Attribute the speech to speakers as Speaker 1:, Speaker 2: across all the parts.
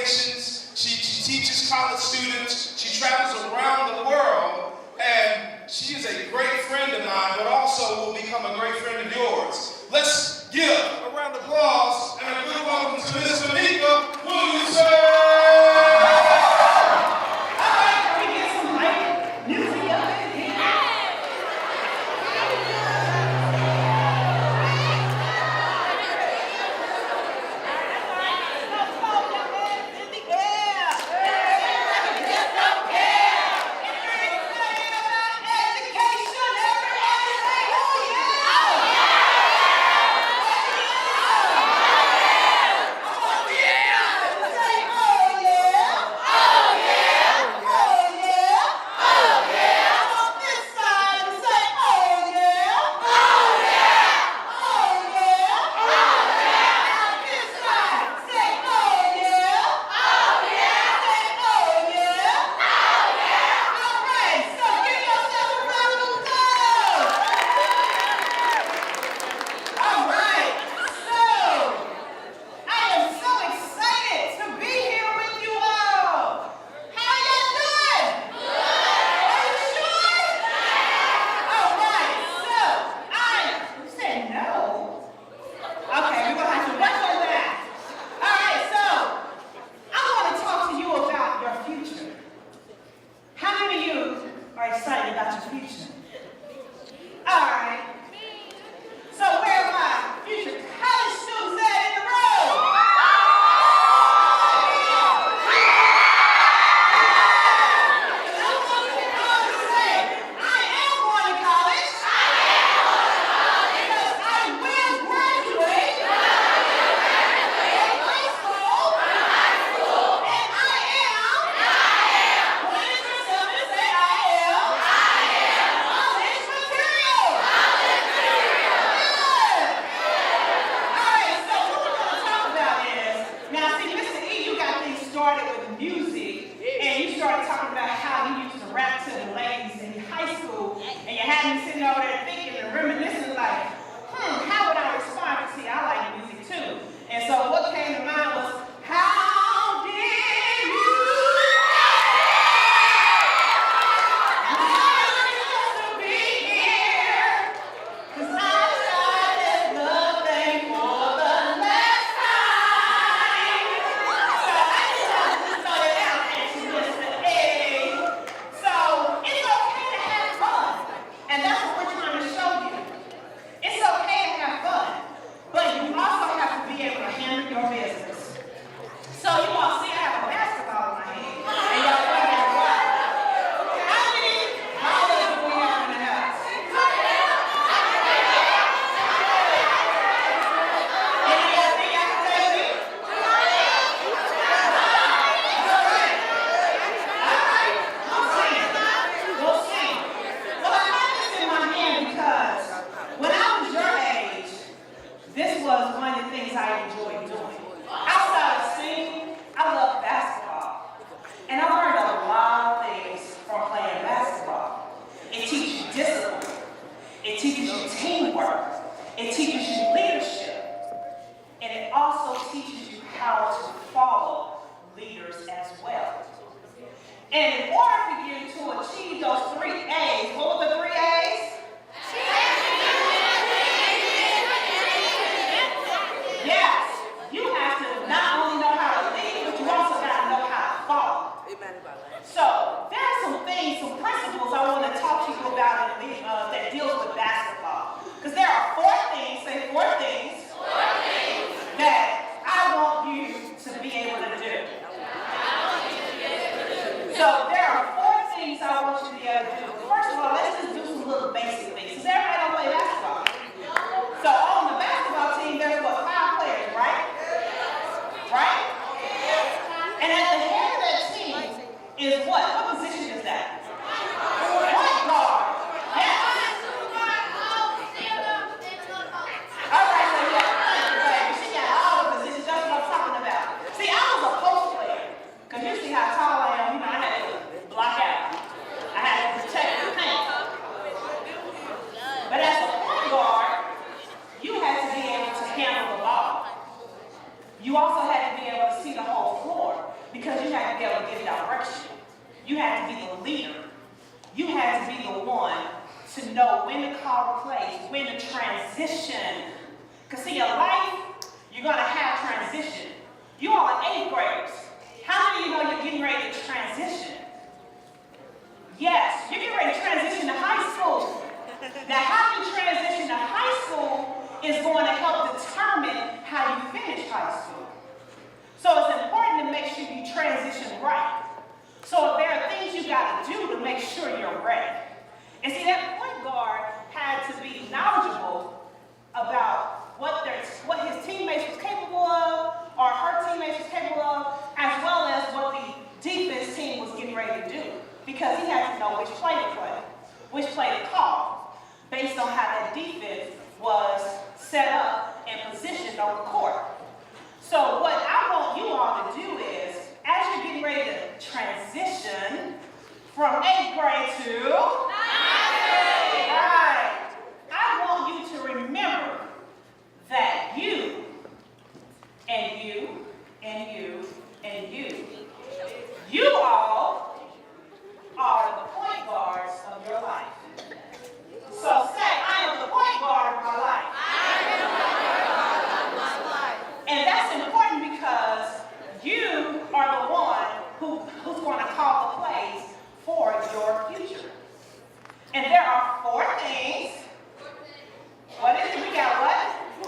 Speaker 1: graduations. She teaches college students. She travels around the world. And she is a great friend of mine, but also will become a great friend of yours. Let's give a round of applause and a good welcome to Miss Monica Williamson.
Speaker 2: So there are four things I want you to be able to do. You had to be the leader. You had to be the one to know when to call the place, when to transition. Because see, in life, you're going to have transition. You all are 8th graders. How many of you know you're getting ready to transition? Yes, you're getting ready to transition to high school. Now, how you transition to high school is going to help determine how you finish high school. So it's important to make sure you transition right. So there are things you got to do to make sure you're ready. And see, that point guard had to be knowledgeable about what his teammates was capable of, or her teammates was capable of, as well as what the defense team was getting ready to do. Because he had to know which play to play, which play to call, based on how that defense was set up and positioned on the court. So what I want you all to do is, as you're getting ready to transition from 8th grade to 9th grade, I want you to remember that you and you and you and you all are the point guards of your life. So say, I am the point guard of my life. And that's important because you are the one who's going to call the plays for your future. And there are 4 things. What is it? We got what?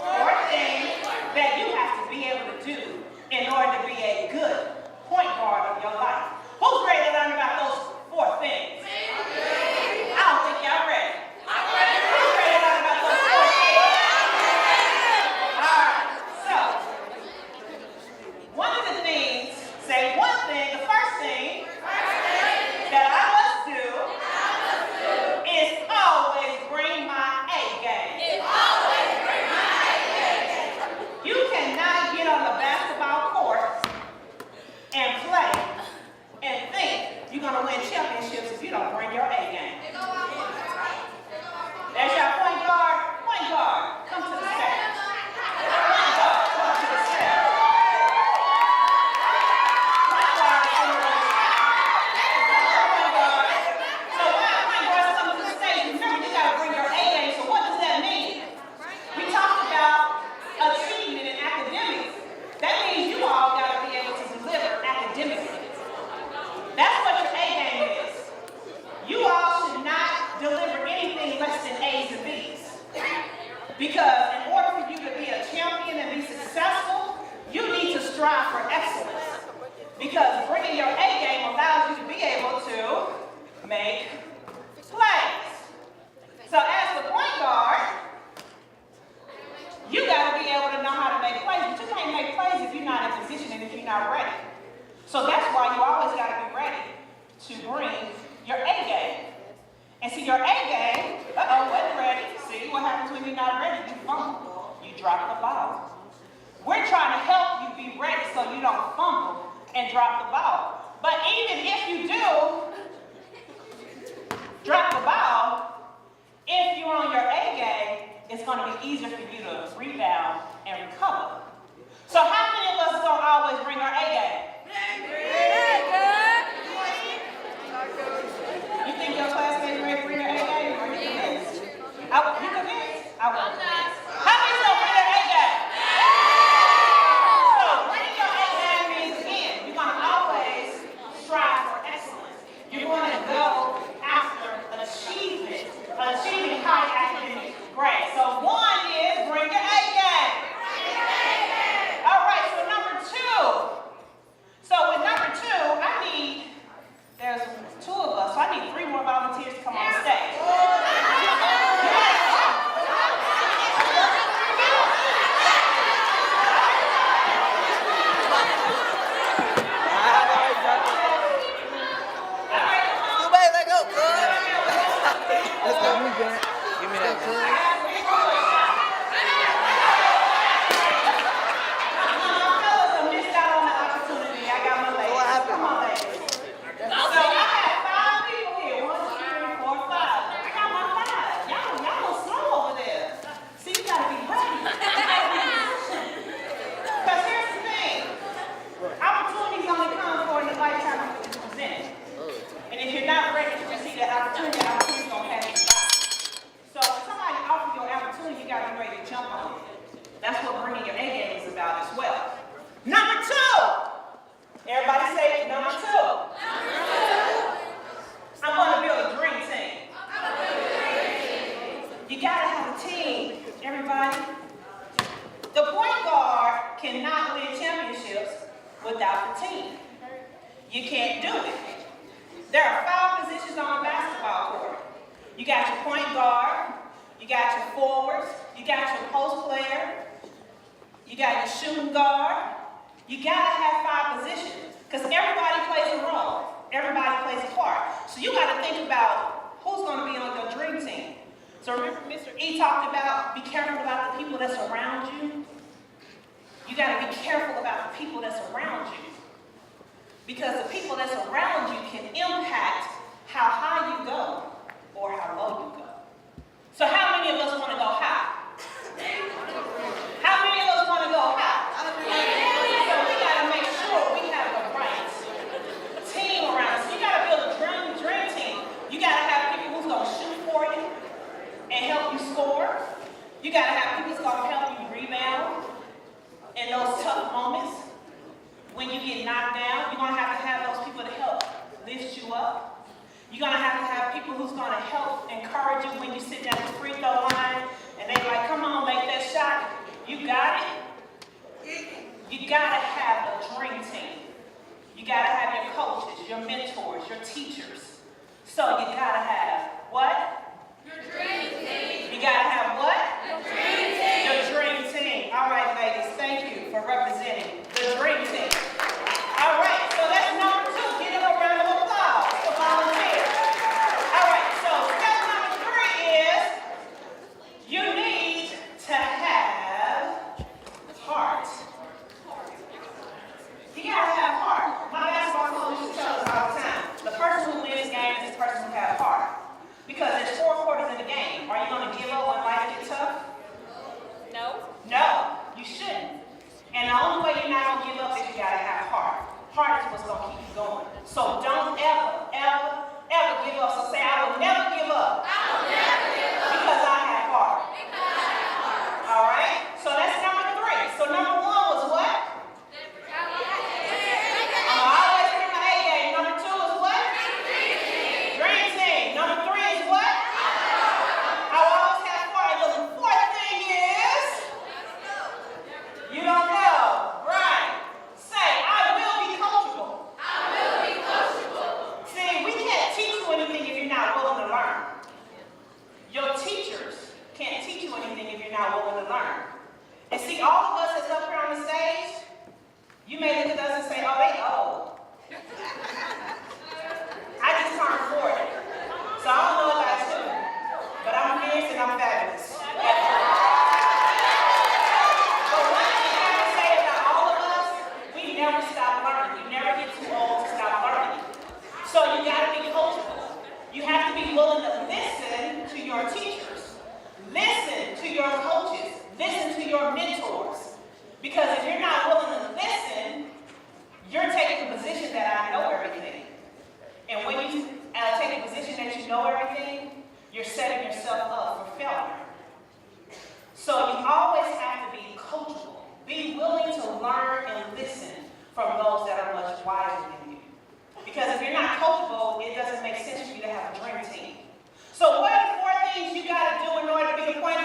Speaker 2: 4 things that you have to be able to do in order to be a good point guard of your life. Who's ready to learn about those 4 things? I don't think y'all ready. Who's ready to learn about those 4 things? All right. So, one of the things, say one thing, the first thing that I must do is always bring my A game. You cannot get on the basketball court and play and think you're going to win championships if you don't bring your A game. There's your point guard. Point guard, come to the stage. Point guard, come to the stage. Point guard, come to the stage. Point guard. So why point guards come to the stage? Remember, you got to bring your A game. So what does that mean? We talked about achievement in academics. That means you all got to be able to deliver academically. That's what your A game is. You all should not deliver anything less than A's and B's. Because in order for you to be a champion and be successful, you need to strive for excellence. Because bringing your A game allows you to be able to make plays. So as the point guard, you got to be able to know how to make plays, but you can't make plays if you're not in position and if you're not ready. So that's why you always got to be ready to bring your A game. And see, your A game, wasn't ready. See what happens when you're not ready? You fumble, you drop the ball. We're trying to help you be ready so you don't fumble and drop the ball. But even if you do drop the ball, if you're on your A game, it's going to be easier for you to rebound and recover. So how many of us are going to always bring our A game? You think your classmates ready to bring their A game, or you convinced? You convinced? I wasn't convinced. How many still bring their A game? So bringing your A game means, again, you're going to always strive for excellence. You're going to go after achieving high academic grades. So 1 is bring your A game. All right, so number 2, without the team. You can't do it. There are 5 positions on a basketball court. You got your point guard, you got your forwards, you got your post player, you got your shooting guard. You gotta have 5 positions because everybody plays a role. Everybody plays a part. So you gotta think about who's gonna be on your dream team. So remember Mr. E talked about be careful about the people that's around you. You gotta be careful about the people that's around you. Because the people that's around you can impact how high you go or how low you go. So how many of us want to go high? How many of us want to go high? So we got to make sure we have the right team around us. You got to build a dream team. You got to have people who's going to shoot for you and help you score. You got to have people who's going to help you rebound in those tough moments. When you get knocked down, you're going to have those people to help lift you up. You're going to have people who's going to help encourage you when you sit down at the free throw line and they're like, come on, make that shot. You got it. You got to have a dream team. You got to have your coaches, your mentors, your teachers. So you got to have what?
Speaker 3: Your dream team.
Speaker 2: You got to have what?
Speaker 3: Your dream team.
Speaker 2: Your dream team. All right, ladies, thank you for representing the dream team. All right, so that's number 2. Give them a round of applause for volunteers. All right, so step number 3 is you need to have heart. You gotta have heart. My basketball coach used to tell us all the time, the person who wins games is the person who has heart. Because there's 4 quarters in the game. Are you gonna give up when life gets tough?
Speaker 3: No.
Speaker 2: No, you shouldn't. And the only way you're not gonna give up is you gotta have heart. Heart is what's gonna keep you going. So don't ever, ever, ever give up. So say, I will never give up.
Speaker 3: I will never give up.
Speaker 2: Because I have heart.
Speaker 3: Because I have heart.
Speaker 2: All right? So that's number 3. So number 1 was what? I'm always bring my A game. Number 2 is what? Dream team. Number 3 is what? I will always have heart. And the 4th thing is you don't know. Right. Say, I will be coachable.
Speaker 3: I will be coachable.
Speaker 2: See, we can't teach you anything if you're not willing to learn. Your teachers can't teach you anything if you're not willing to learn. And see, all of us that's up here on the stage, you may look at us and say, oh, they old. I just turned 40. So I don't know about you, but I'm fierce and I'm fabulous. But one thing I can say about all of us, we never stop learning. You never get too old to stop learning. So you got to be coachable. You have to be willing to listen to your teachers. Listen to your coaches. Listen to your mentors. Because if you're not willing to listen, you're taking the position that I know everything. And when you take a position that you know everything, you're setting yourself up for failure. So you always have to be coachable. Be willing to learn and listen from those that are much wiser than you. Because if you're not coachable, it doesn't make sense for you to have a dream team. So what are the 4 things you got to do in order to be the point